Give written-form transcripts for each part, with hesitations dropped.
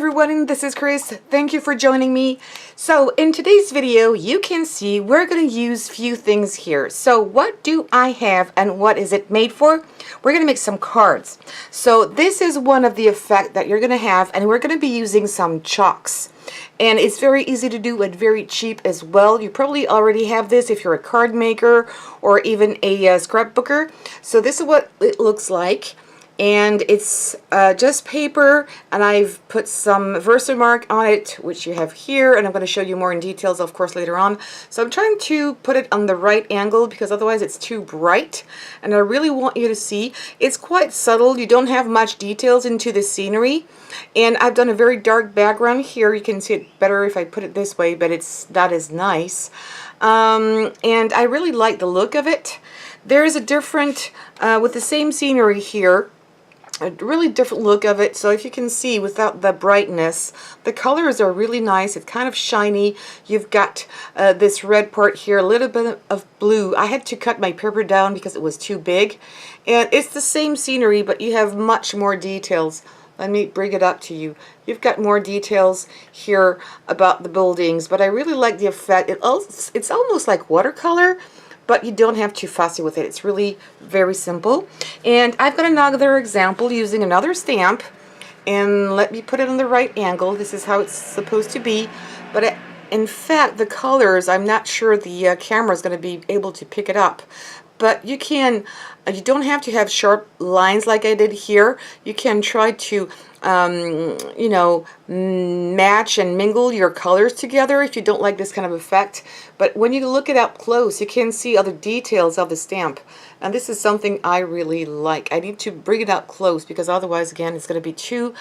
everyone, this is Chris. Thank you for joining me. So in today's video, you can see we're going to use few things here. So what do I have and what is it made for? We're going to make some cards. So this is one of the effects that you're going to have, and we're going to be using some chalks. And it's very easy to do and very cheap as well. You probably already have this if you're a card maker or even a scrapbooker. So this is what it looks like. And it's just paper, and I've put some Versamark on it, which you have here, and I'm going to show you more in details, of course, later on. So I'm trying to put it on the right angle because otherwise it's too bright, and I really want you to see. It's quite subtle. You don't have much details into the scenery, and I've done a very dark background here. You can see it better if I put it this way, but it's not as nice. And I really like the look of it. There is a different, with the same scenery here, a really different look of it. So if you can see, without the brightness, the colors are really nice. It's kind of shiny. You've got this red part here, a little bit of blue. I had to cut my paper down because it was too big, and it's the same scenery, but you have much more details. Let me bring it up to you. You've got more details here about the buildings, but I really like the effect. It's almost like watercolor, but you don't have to fussy with it. It's really very simple. And I've got another example using another stamp, and let me put it on the right angle. This is how it's supposed to be, but in fact the colors, I'm not sure the camera is going to be able to pick it up, but you don't have to have sharp lines like I did here. You can try to you know, match and mingle your colors together if you don't like this kind of effect. But when you look it up close, you can see other details of the stamp, and this is something I really like. I need to bring it up close because otherwise, again, it's going to be too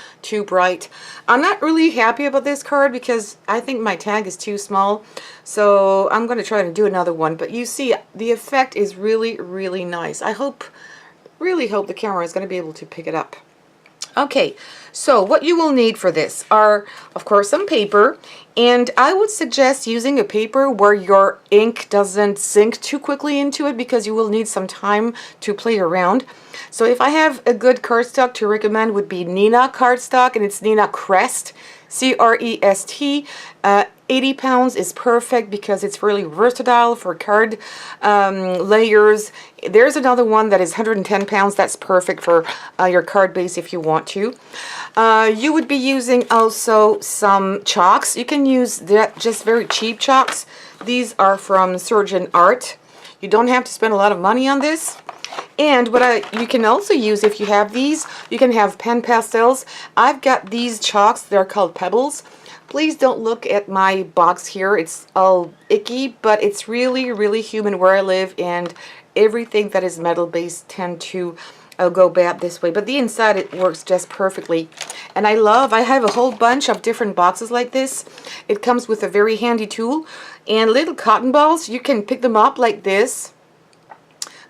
bright. I'm not really happy about this card because I think my tag is too small, so I'm going to try to do another one. But you see, the effect is really nice. I really hope the camera is going to be able to pick it up. Okay, so what you will need for this are, of course, some paper, and I would suggest using a paper where your ink doesn't sink too quickly into it because you will need some time to play around. So if I have a good cardstock to recommend, would be Neenah cardstock, and it's Neenah Crest, C-R-E-S-T. 80 pounds is perfect because it's really versatile for card layers. There's another one that is 110 pounds. That's perfect for your card base if you want to. You would be using also some chalks. You can use that, just very cheap chalks. These are from Surgeon Art. You don't have to spend a lot of money on this. And you can also use, if you have these, you can have pen pastels. I've got these chalks. They're called Pebbles. Please don't look at my box here. It's all icky, but it's really human where I live, and everything that is metal based tend to go bad this way. But the inside, it works just perfectly. And I have a whole bunch of different boxes like this. It comes with a very handy tool and little cotton balls. You can pick them up like this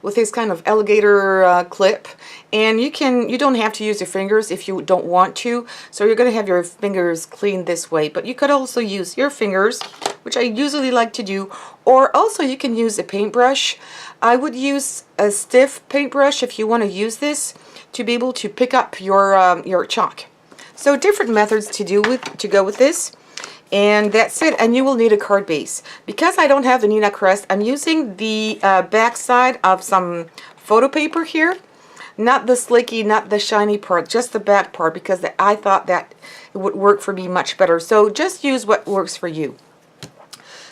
with this kind of alligator clip, and you don't have to use your fingers if you don't want to, so you're going to have your fingers clean this way. But you could also use your fingers, which I usually like to do, or also you can use a paintbrush. I would use a stiff paintbrush if you want to use this to be able to pick up your chalk. So different methods to go with this. And that's it, and you will need a card base. Because I don't have the Neenah Crest, I'm using the back side of some photo paper here. Not the slicky, not the shiny part, just the back part, because I thought that it would work for me much better. So just use what works for you.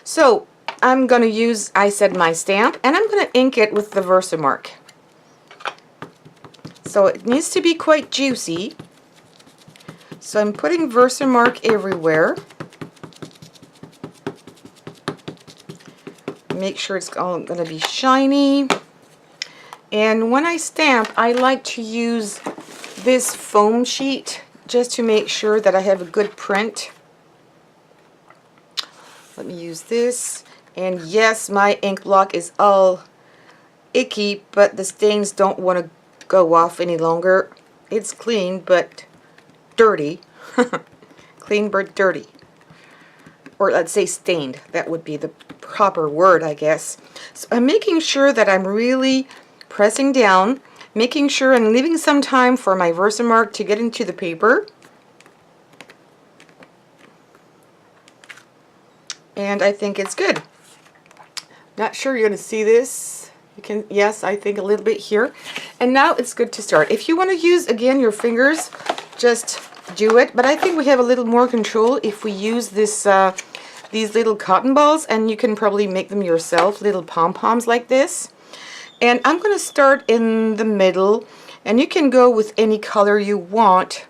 So I'm going to use, I said, my stamp, and I'm going to ink it with the Versamark. So it needs to be quite juicy. So I'm putting Versamark everywhere. Make sure it's all going to be shiny. And when I stamp, I like to use this foam sheet just to make sure that I have a good print. Let me use this. And yes, my ink block is all icky, but the stains don't want to go off any longer. It's clean but dirty. Clean but dirty. Or let's say stained. That would be the proper word, I guess. So I'm making sure that I'm really pressing down, making sure I'm leaving some time for my Versamark to get into the paper. and I think it's good. Not sure you're going to see this. You can, yes, I think a little bit here. And now it's good to start. If you want to use, again, your fingers, just do it. But I think we have a little more control if we use this, these little cotton balls, and you can probably make them yourself, little pom-poms like this. And I'm going to start in the middle, and you can go with any color you want.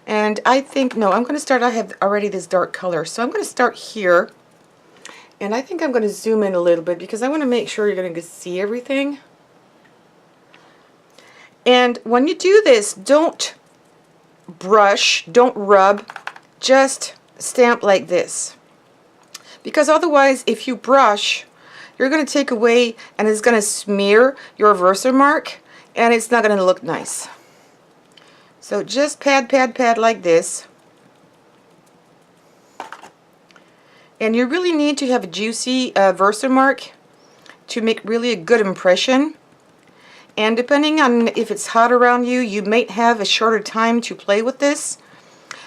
And I think, no, I'm going to start, I have already this dark color, so I'm going to start here. And I think I'm going to zoom in a little bit because I want to make sure you're going to see everything. And when you do this, don't brush, don't rub, just stamp like this. Because otherwise, if you brush, you're going to take away and it's going to smear your Versamark and it's not going to look nice. So just pad, pad, pad like this. And you really need to have a juicy Versamark to make really a good impression. And depending on if it's hot around you, you might have a shorter time to play with this.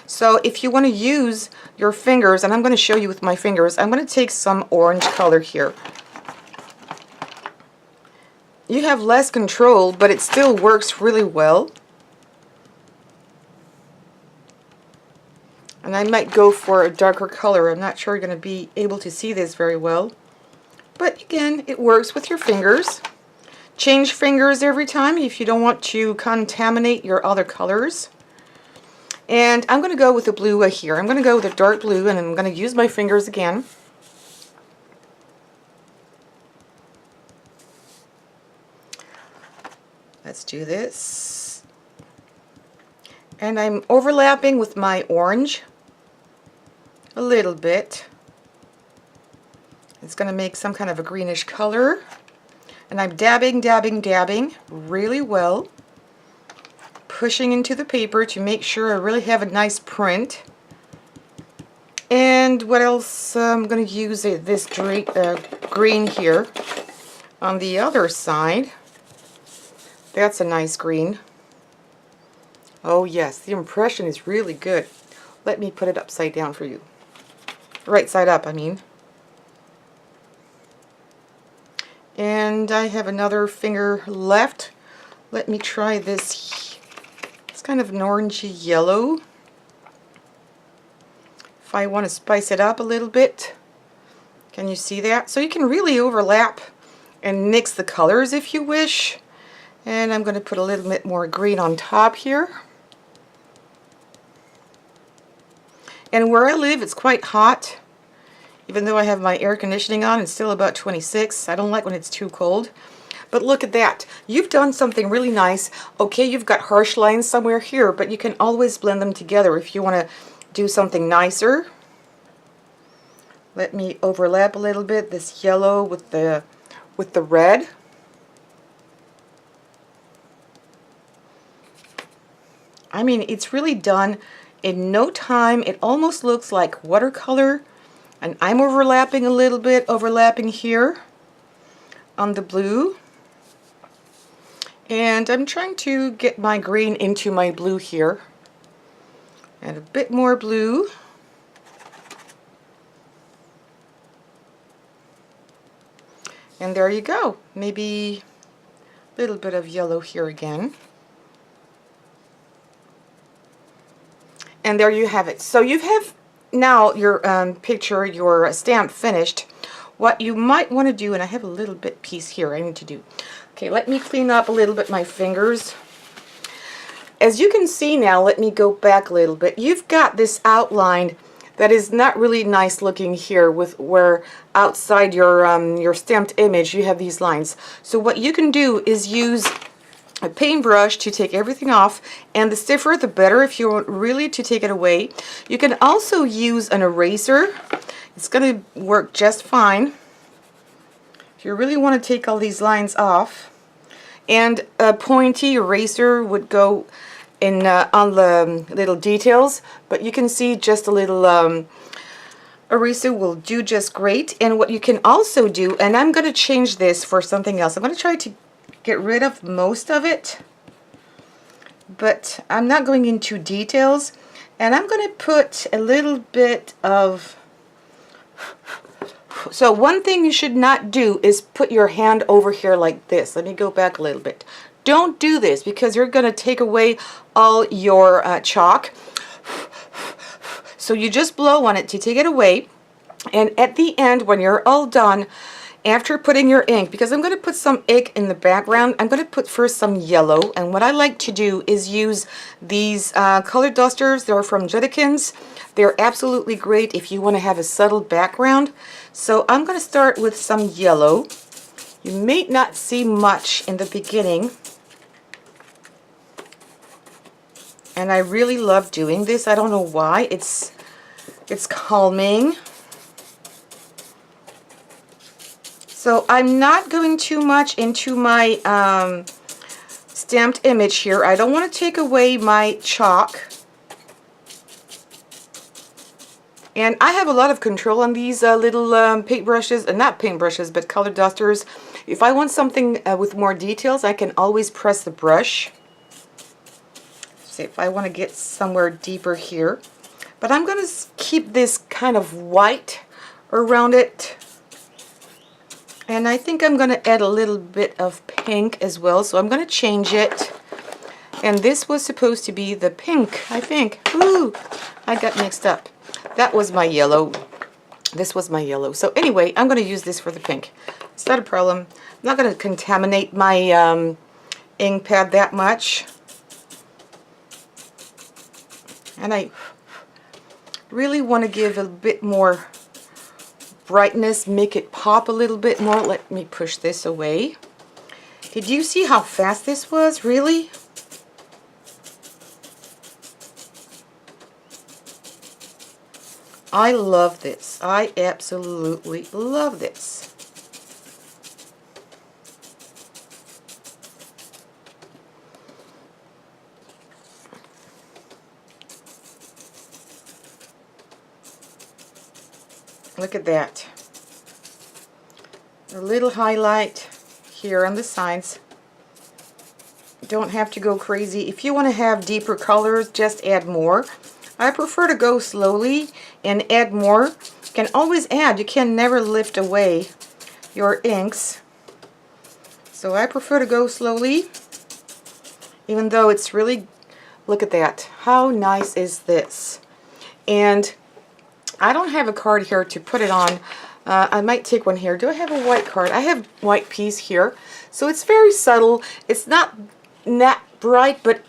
So if you want to use your fingers, and I'm going to show you with my fingers, I'm going to take some orange color here. You have less control, but it still works really well. And I might go for a darker color. I'm not sure you're going to be able to see this very well. But again, it works with your fingers. Change fingers every time if you don't want to contaminate your other colors. And I'm going to go with the blue here. I'm going to go with a dark blue, and I'm going to use my fingers again. Let's do this. And I'm overlapping with my orange a little bit. It's going to make some kind of a greenish color. And I'm dabbing, dabbing, dabbing really well. Pushing into the paper to make sure I really have a nice print. And what else? I'm going to use this green here on the other side. That's a nice green. Oh yes, the impression is really good. Let me put it upside down for you. Right side up, I mean. And I have another finger left. Let me try this. It's kind of an orangey yellow. If I want to spice it up a little bit. Can you see that? So you can really overlap and mix the colors if you wish. And I'm going to put a little bit more green on top here. And where I live, it's quite hot. Even though I have my air conditioning on, it's still about 26. I don't like when it's too cold. But look at that. You've done something really nice. Okay, you've got harsh lines somewhere here, but you can always blend them together if you want to do something nicer. Let me overlap a little bit this yellow with the red. I mean, it's really done in no time. It almost looks like watercolor. And I'm overlapping a little bit, overlapping here on the blue. And I'm trying to get my green into my blue here. And a bit more blue. And there you go. Maybe a little bit of yellow here again. And there you have it. So you have now your picture, your stamp finished. What you might want to do, and I have a little bit piece here I need to do. Okay, let me clean up a little bit my fingers. As you can see now, let me go back a little bit. You've got this outline that is not really nice looking here, with where outside your stamped image you have these lines. So what you can do is use a paintbrush to take everything off, and the stiffer the better if you want really to take it away. You can also use an eraser. It's going to work just fine if you really want to take all these lines off. And a pointy eraser would go in on the little details, but you can see just a little eraser will do just great. And what you can also do, and I'm going to change this for something else. I'm going to try to get rid of most of it, but I'm not going into details. And I'm going to put a little bit of So one thing you should not do is put your hand over here like this. Let me go back a little bit. Don't do this because you're going to take away all your chalk. So you just blow on it to take it away. And at the end, when you're all done, after putting your ink, because I'm going to put some ink in the background, I'm going to put first some yellow. And what I like to do is use these color dusters. They're from Jedikins. They're absolutely great if you want to have a subtle background. So I'm going to start with some yellow. You may not see much in the beginning. And I really love doing this. I don't know why. It's calming. So I'm not going too much into my stamped image here. I don't want to take away my chalk. And I have a lot of control on these little paintbrushes, not paintbrushes, but color dusters. If I want something with more details, I can always press the brush. See if I want to get somewhere deeper here. But I'm going to keep this kind of white around it. And I think I'm going to add a little bit of pink as well. So I'm going to change it. And this was supposed to be the pink, I think. Ooh, I got mixed up. That was my yellow. This was my yellow. So anyway, I'm going to use this for the pink. It's not a problem. I'm not going to contaminate my ink pad that much. And I really want to give a bit more brightness, make it pop a little bit more. Let me push this away. Did you see how fast this was? Really? I love this. I absolutely love this. Look at that. A little highlight here on the sides. Don't have to go crazy. If you want to have deeper colors, just add more. I prefer to go slowly and add more. You can always add. You can never lift away your inks. So I prefer to go slowly, even though it's really, look at that. How nice is this? And I don't have a card here to put it on. I might take one here. Do I have a white card? I have white piece here. So it's very subtle. It's not bright, but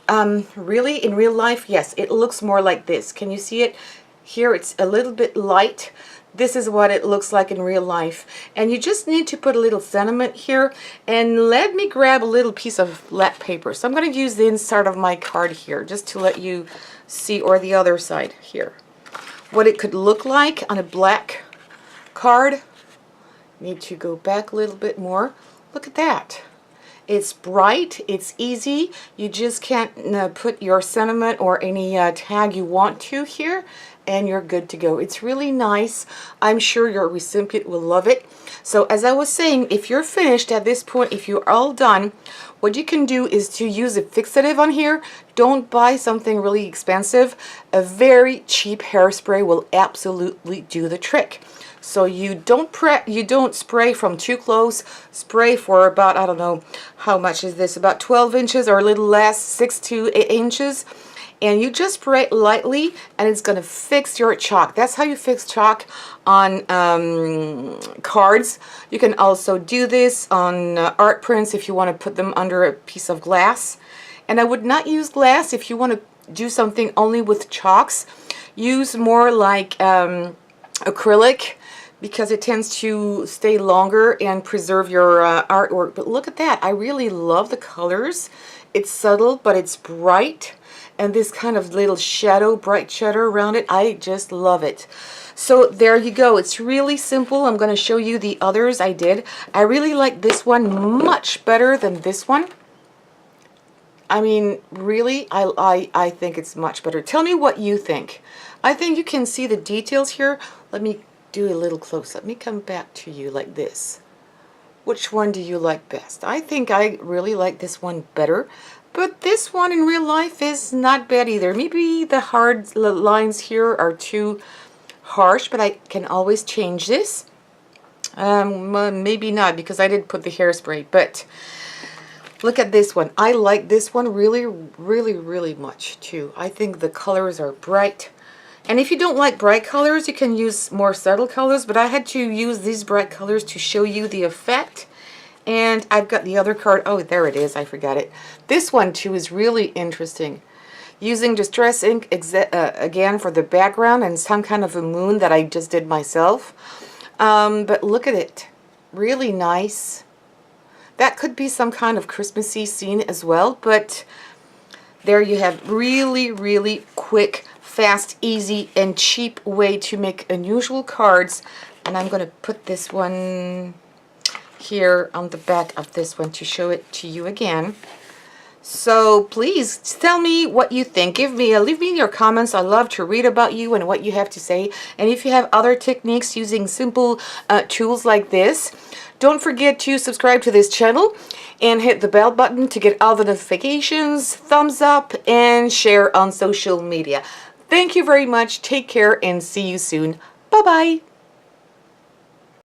really in real life, yes, it looks more like this. Can you see it? Here it's a little bit light. This is what it looks like in real life. And you just need to put a little sentiment here. And let me grab a little piece of lap paper. So I'm going to use the inside of my card here just to let you see, or the other side here, what it could look like on a black card. Need to go back a little bit more. Look at that. It's bright, it's easy. You just can't put your sentiment or any tag you want to here, and you're good to go. It's really nice. I'm sure your recipient will love it. So as I was saying, if you're finished at this point, if you're all done, what you can do is to use a fixative on here. Don't buy something really expensive. A very cheap hairspray will absolutely do the trick. So you don't spray from too close. Spray for about, I don't know, how much is this? About 12 inches or a little less, 6 to 8 inches. And you just spray it lightly, and it's going to fix your chalk. That's how you fix chalk on cards. You can also do this on art prints if you want to put them under a piece of glass. And I would not use glass if you want to do something only with chalks. Use more like acrylic, because it tends to stay longer and preserve your artwork. But look at that. I really love the colors. It's subtle, but it's bright. And this kind of little shadow, bright shadow around it. I just love it. So there you go. It's really simple. I'm going to show you the others I did. I really like this one much better than this one. I mean, really, I think it's much better. Tell me what you think. I think you can see the details here. Let me do a little close. Let me come back to you like this. Which one do you like best? I think I really like this one better. But this one in real life is not bad either. Maybe the hard lines here are too harsh, but I can always change this. Maybe not, because I did put the hairspray, but look at this one. I like this one really, really, really much too. I think the colors are bright. And if you don't like bright colors, you can use more subtle colors, but I had to use these bright colors to show you the effect. And I've got the other card. Oh, there it is. I forgot it. This one too is really interesting. Using Distress ink again for the background and some kind of a moon that I just did myself. But look at it. Really nice. That could be some kind of Christmassy scene as well, but there you have really, really quick, fast, easy, and cheap way to make unusual cards. And I'm going to put this one here on the back of this one to show it to you again. So please tell me what you think. Leave me in your comments. I love to read about you and what you have to say. And if you have other techniques using simple tools like this, don't forget to subscribe to this channel and hit the bell button to get all the notifications, thumbs up, and share on social media. Thank you very much. Take care and see you soon. Bye-bye.